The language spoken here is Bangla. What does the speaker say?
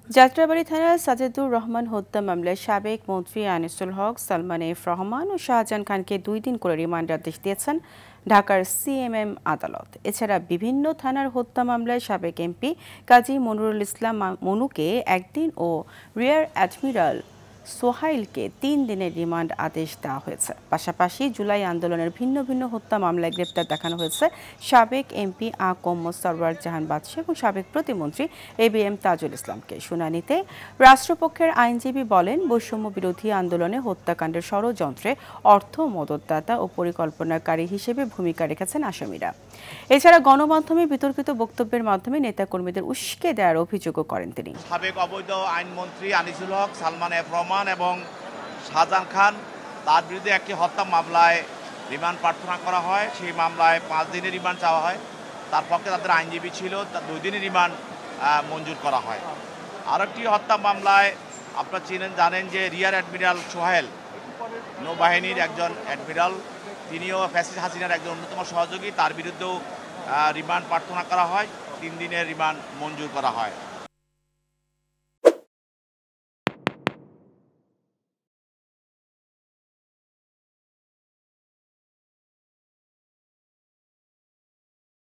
যাত্রাবাড়ী থানার সাজেদুর রহমান হত্যা মামলায় সাবেক মন্ত্রী আনিসুল হক, সালমান এফ রহমান ও শাহজাহান খানকে 2 দিন করে রিমান্ডের আদেশ দিয়েছেন ঢাকার সিএমএম আদালত। এছাড়া বিভিন্ন থানার হত্যা মামলায় সাবেক এমপি কাজী মনিরুল ইসলাম মনুকে 1 দিন ও রিয়ার অ্যাডমিরাল সোহাইলকে 3 দিনের রিমান্ড আদেশ দেওয়া হয়েছে। পাশাপাশি জুলাই আন্দোলনের ভিন্ন ভিন্ন হত্যা মামলায় গ্রেপ্তার দেখানো হয়েছে সাবেক এমপি ক.ম সরওয়ার জাহান বাদশা এবং সাবেক প্রতিমন্ত্রী এবিএম তাজুল ইসলামকে। শুনানিতে রাষ্ট্রপক্ষের আইনজীবী বলেন, বৈষম্য বিরোধী আন্দোলনে হত্যাকাণ্ডের ষড়যন্ত্রে অর্থ মদতদাতা ও পরিকল্পনাকারী হিসেবে ভূমিকা রেখেছেন আসামিরা। এছাড়া গণমাধ্যমে বিতর্কিত বক্তব্যের মাধ্যমে নেতাকর্মীদের উস্কে দেওয়ার অভিযোগও করেন তিনি। সাবেক অবৈধ আইনমন্ত্রী আনিসুল হক, সালমান এফ রহমান এবং শাহজাহান খান তার বিরুদ্ধে একটি হত্যা মামলায় রিমান্ড প্রার্থনা করা হয়। সেই মামলায় 5 দিনের রিমান্ড চাওয়া হয়। তার পক্ষে তাদের আইনজীবী ছিল, তার 2 দিনের রিমান্ড মঞ্জুর করা হয়। আরেকটি হত্যা মামলায় আপনারা জানেন যে রিয়ার অ্যাডমিরাল সোহেল, নৌবাহিনীর একজন অ্যাডমিরাল, তিনিও ফ্যাসিস্ট হাসিনার একজন অন্যতম সহযোগী, তার বিরুদ্ধেও রিমান্ড প্রার্থনা করা হয়। 3 দিনের রিমান্ড মঞ্জুর করা হয়।